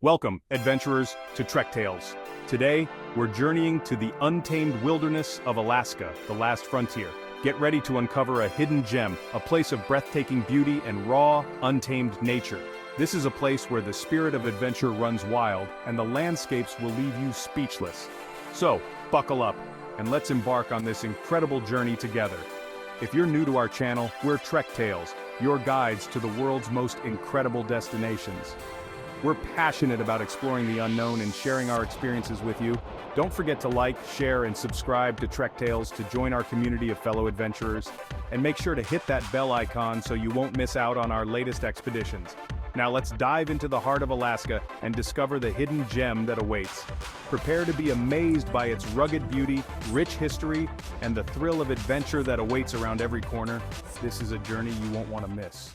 Welcome, adventurers, to Trek Tales. Today, we're journeying to the untamed wilderness of Alaska, the last frontier. Get ready to uncover a hidden gem, a place of breathtaking beauty and raw, untamed nature. This is a place where the spirit of adventure runs wild, and the landscapes will leave you speechless. So, buckle up, and let's embark on this incredible journey together. If you're new to our channel, we're Trek Tales, your guides to the world's most incredible destinations. We're passionate about exploring the unknown and sharing our experiences with you. Don't forget to like, share, and subscribe to Trek Tales to join our community of fellow adventurers. And make sure to hit that bell icon so you won't miss out on our latest expeditions. Now let's dive into the heart of Alaska and discover the hidden gem that awaits. Prepare to be amazed by its rugged beauty, rich history, and the thrill of adventure that awaits around every corner. This is a journey you won't want to miss.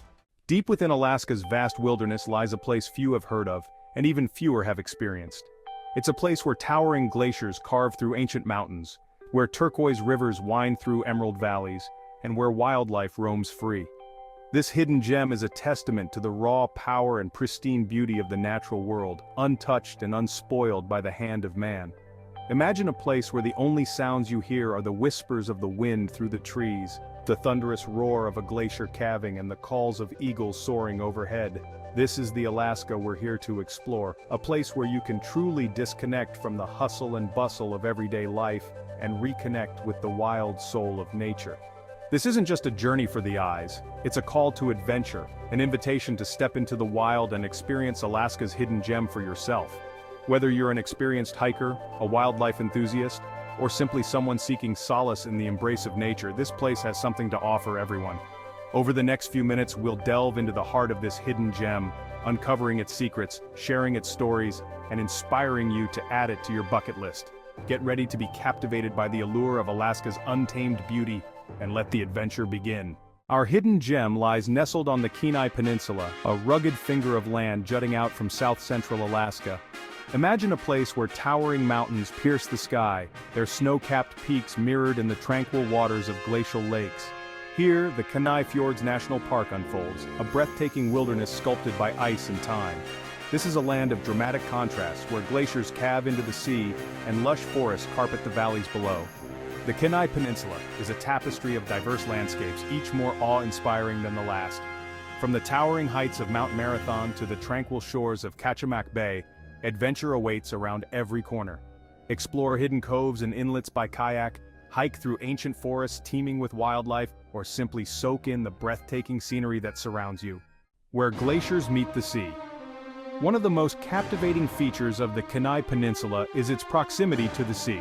Deep within Alaska's vast wilderness lies a place few have heard of, and even fewer have experienced. It's a place where towering glaciers carve through ancient mountains, where turquoise rivers wind through emerald valleys, and where wildlife roams free. This hidden gem is a testament to the raw power and pristine beauty of the natural world, untouched and unspoiled by the hand of man. Imagine a place where the only sounds you hear are the whispers of the wind through the trees, the thunderous roar of a glacier calving, and the calls of eagles soaring overhead. This is the Alaska we're here to explore, a place where you can truly disconnect from the hustle and bustle of everyday life and reconnect with the wild soul of nature. This isn't just a journey for the eyes, it's a call to adventure, an invitation to step into the wild and experience Alaska's hidden gem for yourself. Whether you're an experienced hiker, a wildlife enthusiast, or simply someone seeking solace in the embrace of nature, this place has something to offer everyone. Over the next few minutes, we'll delve into the heart of this hidden gem, uncovering its secrets, sharing its stories, and inspiring you to add it to your bucket list. Get ready to be captivated by the allure of Alaska's untamed beauty, and let the adventure begin. Our hidden gem lies nestled on the Kenai Peninsula, a rugged finger of land jutting out from south-central Alaska. Imagine a place where towering mountains pierce the sky, their snow-capped peaks mirrored in the tranquil waters of glacial lakes. Here, the Kenai Fjords National Park unfolds, a breathtaking wilderness sculpted by ice and time. This is a land of dramatic contrast where glaciers calve into the sea and lush forests carpet the valleys below. The Kenai Peninsula is a tapestry of diverse landscapes, each more awe-inspiring than the last. From the towering heights of Mount Marathon to the tranquil shores of Kachemak Bay, adventure awaits around every corner. Explore hidden coves and inlets by kayak, hike through ancient forests teeming with wildlife, or simply soak in the breathtaking scenery that surrounds you. Where glaciers meet the sea. One of the most captivating features of the Kenai Peninsula is its proximity to the sea.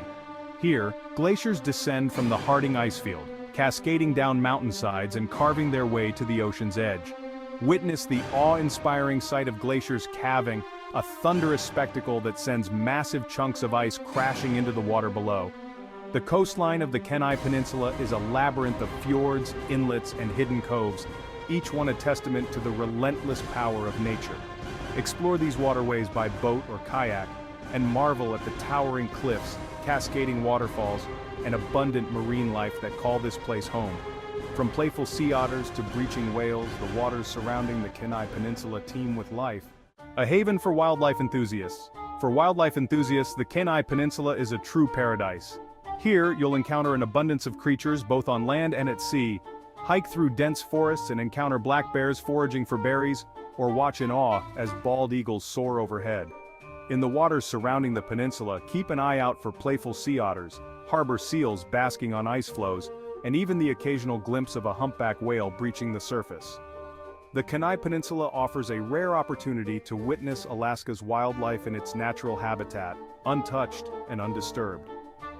Here, glaciers descend from the Harding icefield, cascading down mountainsides and carving their way to the ocean's edge. Witness the awe-inspiring sight of glaciers calving, a thunderous spectacle that sends massive chunks of ice crashing into the water below. The coastline of the Kenai Peninsula is a labyrinth of fjords, inlets, and hidden coves, each one a testament to the relentless power of nature. Explore these waterways by boat or kayak, and marvel at the towering cliffs, cascading waterfalls, and abundant marine life that call this place home. From playful sea otters to breaching whales, the waters surrounding the Kenai Peninsula teem with life. A haven for wildlife enthusiasts. For wildlife enthusiasts, the Kenai Peninsula is a true paradise. Here, you'll encounter an abundance of creatures both on land and at sea, hike through dense forests and encounter black bears foraging for berries, or watch in awe as bald eagles soar overhead. In the waters surrounding the peninsula, keep an eye out for playful sea otters, harbor seals basking on ice floes, and even the occasional glimpse of a humpback whale breaching the surface. The Kenai Peninsula offers a rare opportunity to witness Alaska's wildlife in its natural habitat, untouched and undisturbed.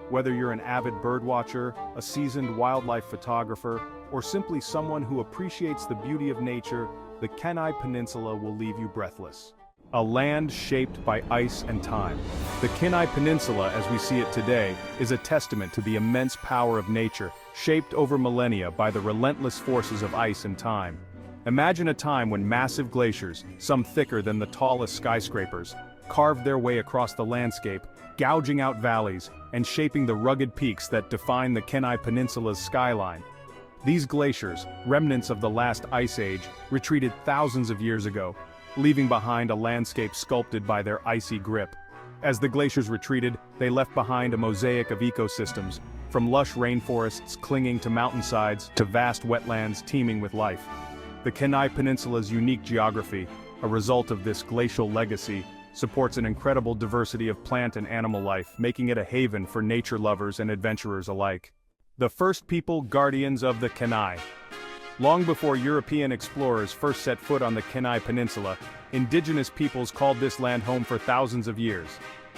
Whether you're an avid birdwatcher, a seasoned wildlife photographer, or simply someone who appreciates the beauty of nature, the Kenai Peninsula will leave you breathless. A land shaped by ice and time. The Kenai Peninsula, as we see it today, is a testament to the immense power of nature, shaped over millennia by the relentless forces of ice and time. Imagine a time when massive glaciers, some thicker than the tallest skyscrapers, carved their way across the landscape, gouging out valleys, and shaping the rugged peaks that define the Kenai Peninsula's skyline. These glaciers, remnants of the last ice age, retreated thousands of years ago, leaving behind a landscape sculpted by their icy grip. As the glaciers retreated, they left behind a mosaic of ecosystems, from lush rainforests clinging to mountainsides to vast wetlands teeming with life. The Kenai Peninsula's unique geography, a result of this glacial legacy, supports an incredible diversity of plant and animal life, making it a haven for nature lovers and adventurers alike. The first people guardians of the Kenai. Long before European explorers first set foot on the Kenai Peninsula, indigenous peoples called this land home for thousands of years.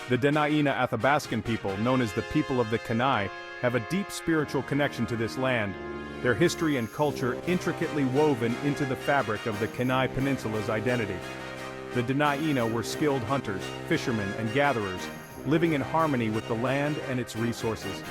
The Dena'ina Athabascan people, known as the people of the Kenai, have a deep spiritual connection to this land, their history and culture intricately woven into the fabric of the Kenai Peninsula's identity. The Dena'ina were skilled hunters, fishermen, and gatherers, living in harmony with the land and its resources.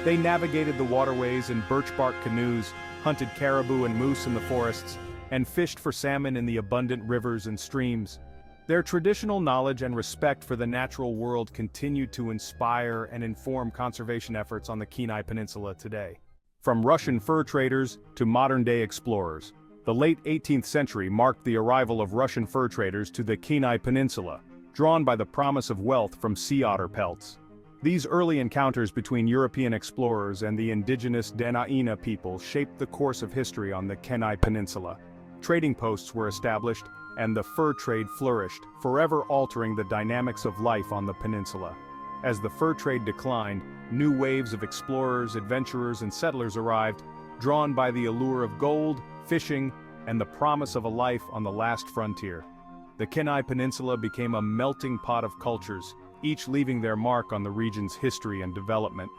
They navigated the waterways in birch-bark canoes, hunted caribou and moose in the forests, and fished for salmon in the abundant rivers and streams. Their traditional knowledge and respect for the natural world continued to inspire and inform conservation efforts on the Kenai Peninsula today. From Russian fur traders to modern-day explorers, the late 18th century marked the arrival of Russian fur traders to the Kenai Peninsula, drawn by the promise of wealth from sea otter pelts. These early encounters between European explorers and the indigenous Dena'ina people shaped the course of history on the Kenai Peninsula. Trading posts were established, and the fur trade flourished, forever altering the dynamics of life on the peninsula. As the fur trade declined, new waves of explorers, adventurers, and settlers arrived, drawn by the allure of gold, fishing, and the promise of a life on the last frontier. The Kenai Peninsula became a melting pot of cultures, each leaving their mark on the region's history and development.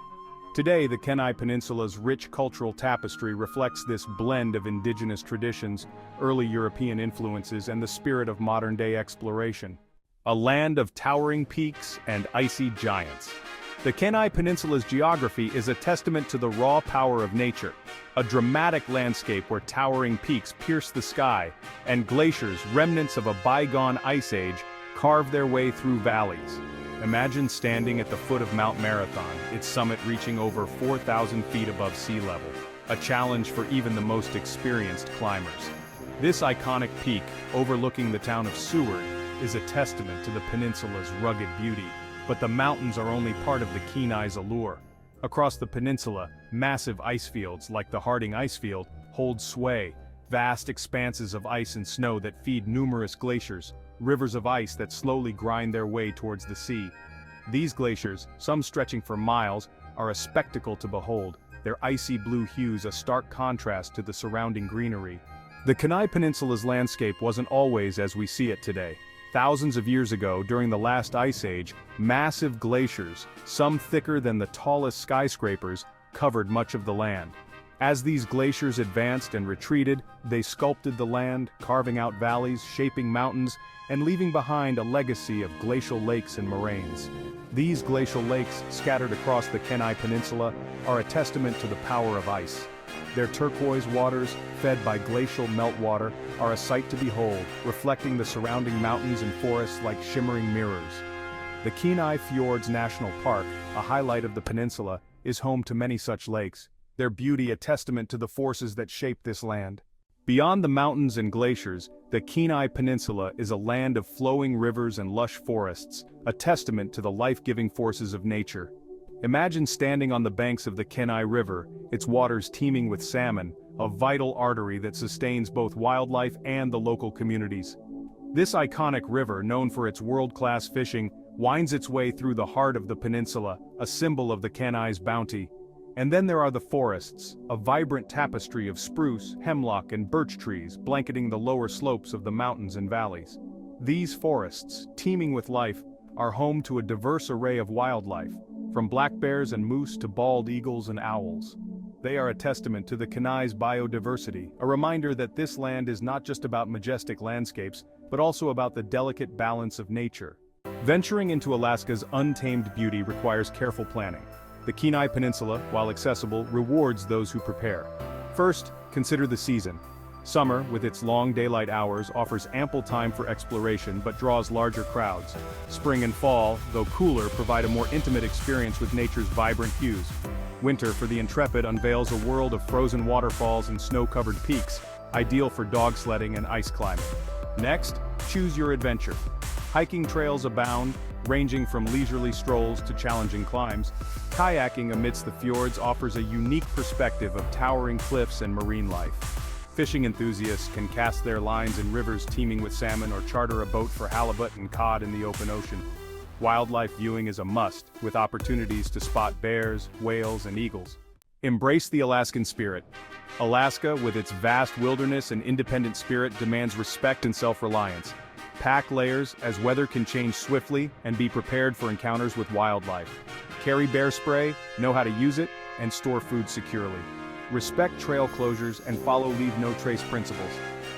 Today, the Kenai Peninsula's rich cultural tapestry reflects this blend of indigenous traditions, early European influences, and the spirit of modern-day exploration. A land of towering peaks and icy giants. The Kenai Peninsula's geography is a testament to the raw power of nature, a dramatic landscape where towering peaks pierce the sky, and glaciers, remnants of a bygone ice age, carve their way through valleys. Imagine standing at the foot of Mount Marathon, its summit reaching over 4,000 feet above sea level, a challenge for even the most experienced climbers. This iconic peak, overlooking the town of Seward, is a testament to the peninsula's rugged beauty, but the mountains are only part of the Kenai's allure. Across the peninsula, massive ice fields like the Harding Icefield hold sway, vast expanses of ice and snow that feed numerous glaciers, rivers of ice that slowly grind their way towards the sea. These glaciers, some stretching for miles, are a spectacle to behold, their icy blue hues a stark contrast to the surrounding greenery. The Kenai Peninsula's landscape wasn't always as we see it today. Thousands of years ago, during the last ice age, massive glaciers, some thicker than the tallest skyscrapers, covered much of the land. As these glaciers advanced and retreated, they sculpted the land, carving out valleys, shaping mountains, and leaving behind a legacy of glacial lakes and moraines. These glacial lakes, scattered across the Kenai Peninsula, are a testament to the power of ice. Their turquoise waters, fed by glacial meltwater, are a sight to behold, reflecting the surrounding mountains and forests like shimmering mirrors. The Kenai Fjords National Park, a highlight of the peninsula, is home to many such lakes, their beauty a testament to the forces that shape this land. Beyond the mountains and glaciers, the Kenai Peninsula is a land of flowing rivers and lush forests, a testament to the life-giving forces of nature. Imagine standing on the banks of the Kenai River, its waters teeming with salmon, a vital artery that sustains both wildlife and the local communities. This iconic river, known for its world-class fishing, winds its way through the heart of the peninsula, a symbol of the Kenai's bounty. And then there are the forests, a vibrant tapestry of spruce, hemlock, and birch trees blanketing the lower slopes of the mountains and valleys. These forests, teeming with life, are home to a diverse array of wildlife, from black bears and moose to bald eagles and owls. They are a testament to the Kenai's biodiversity, a reminder that this land is not just about majestic landscapes, but also about the delicate balance of nature. Venturing into Alaska's untamed beauty requires careful planning. The Kenai Peninsula, while accessible, rewards those who prepare. First, consider the season. Summer, with its long daylight hours, offers ample time for exploration but draws larger crowds. Spring and fall, though cooler, provide a more intimate experience with nature's vibrant hues. Winter, for the intrepid, unveils a world of frozen waterfalls and snow-covered peaks, ideal for dog sledding and ice climbing. Next, choose your adventure. Hiking trails abound, ranging from leisurely strolls to challenging climbs. Kayaking amidst the fjords offers a unique perspective of towering cliffs and marine life. Fishing enthusiasts can cast their lines in rivers teeming with salmon or charter a boat for halibut and cod in the open ocean. Wildlife viewing is a must, with opportunities to spot bears, whales, and eagles. Embrace the Alaskan spirit. Alaska, with its vast wilderness and independent spirit, demands respect and self-reliance. Pack layers, as weather can change swiftly, and be prepared for encounters with wildlife. Carry bear spray, know how to use it, and store food securely. Respect trail closures and follow leave no trace principles.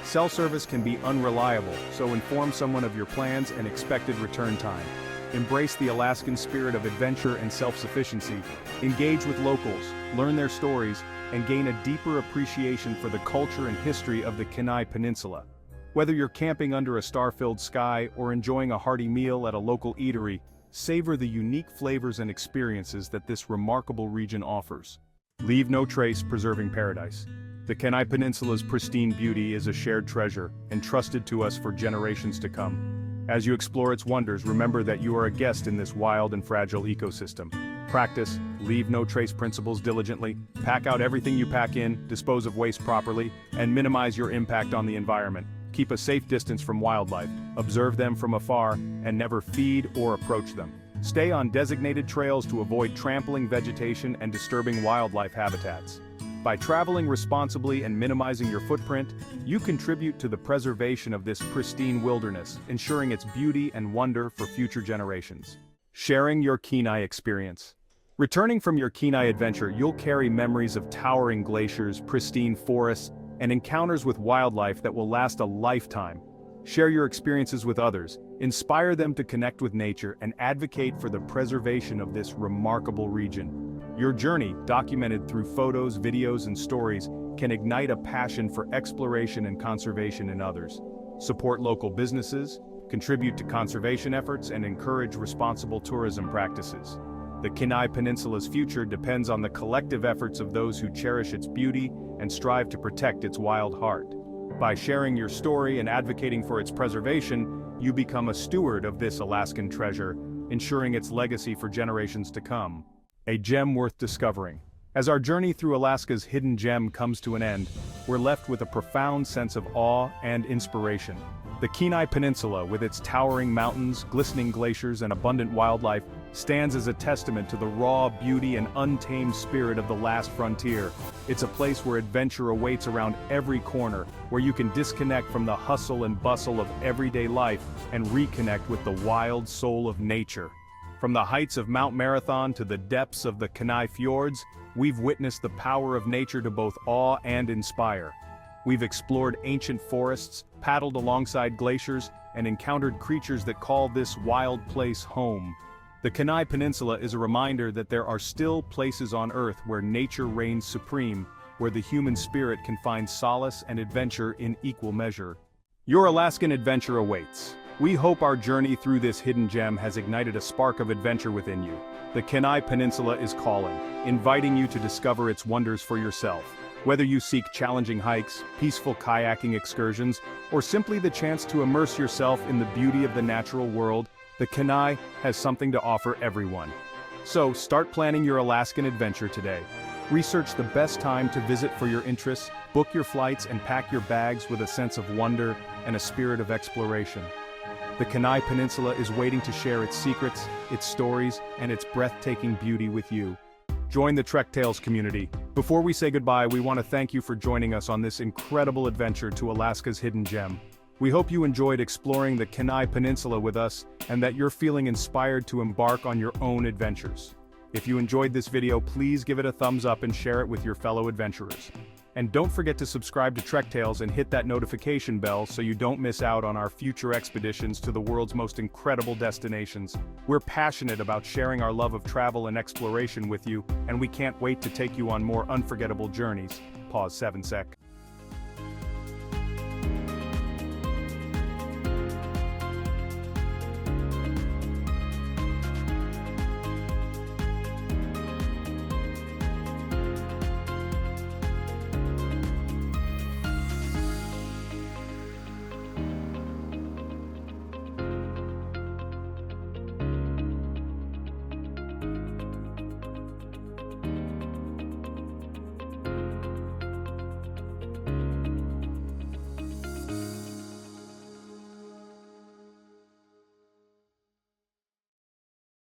Cell service can be unreliable, so inform someone of your plans and expected return time. Embrace the Alaskan spirit of adventure and self-sufficiency. Engage with locals, learn their stories, and gain a deeper appreciation for the culture and history of the Kenai Peninsula. Whether you're camping under a star-filled sky or enjoying a hearty meal at a local eatery, savor the unique flavors and experiences that this remarkable region offers. Leave no trace, preserving paradise. The Kenai Peninsula's pristine beauty is a shared treasure, entrusted to us for generations to come. As you explore its wonders, remember that you are a guest in this wild and fragile ecosystem. Practice leave no trace principles diligently, pack out everything you pack in, dispose of waste properly, and minimize your impact on the environment. Keep a safe distance from wildlife, observe them from afar, and never feed or approach them. Stay on designated trails to avoid trampling vegetation and disturbing wildlife habitats. By traveling responsibly and minimizing your footprint, you contribute to the preservation of this pristine wilderness, ensuring its beauty and wonder for future generations. Sharing your Kenai experience. Returning from your Kenai adventure, you'll carry memories of towering glaciers, pristine forests, and encounters with wildlife that will last a lifetime. Share your experiences with others, inspire them to connect with nature, and advocate for the preservation of this remarkable region. Your journey, documented through photos, videos, and stories, can ignite a passion for exploration and conservation in others. Support local businesses, contribute to conservation efforts, and encourage responsible tourism practices. The Kenai Peninsula's future depends on the collective efforts of those who cherish its beauty and strive to protect its wild heart. By sharing your story and advocating for its preservation, you become a steward of this Alaskan treasure, ensuring its legacy for generations to come. A gem worth discovering. As our journey through Alaska's hidden gem comes to an end, we're left with a profound sense of awe and inspiration. The Kenai Peninsula, with its towering mountains, glistening glaciers, and abundant wildlife, stands as a testament to the raw beauty and untamed spirit of the last frontier. It's a place where adventure awaits around every corner, where you can disconnect from the hustle and bustle of everyday life and reconnect with the wild soul of nature. From the heights of Mount Marathon to the depths of the Kenai fjords, we've witnessed the power of nature to both awe and inspire. We've explored ancient forests, paddled alongside glaciers, and encountered creatures that call this wild place home. The Kenai Peninsula is a reminder that there are still places on Earth where nature reigns supreme, where the human spirit can find solace and adventure in equal measure. Your Alaskan adventure awaits. We hope our journey through this hidden gem has ignited a spark of adventure within you. The Kenai Peninsula is calling, inviting you to discover its wonders for yourself. Whether you seek challenging hikes, peaceful kayaking excursions, or simply the chance to immerse yourself in the beauty of the natural world, the Kenai has something to offer everyone. So start planning your Alaskan adventure today. Research the best time to visit for your interests, book your flights, and pack your bags with a sense of wonder and a spirit of exploration. The Kenai Peninsula is waiting to share its secrets, its stories, and its breathtaking beauty with you. Join the Trek Tales community. Before we say goodbye, we want to thank you for joining us on this incredible adventure to Alaska's hidden gem. We hope you enjoyed exploring the Kenai Peninsula with us and that you're feeling inspired to embark on your own adventures. If you enjoyed this video, please give it a thumbs up and share it with your fellow adventurers. And don't forget to subscribe to Trek Tales and hit that notification bell so you don't miss out on our future expeditions to the world's most incredible destinations. We're passionate about sharing our love of travel and exploration with you, and we can't wait to take you on more unforgettable journeys. Pause 7 sec.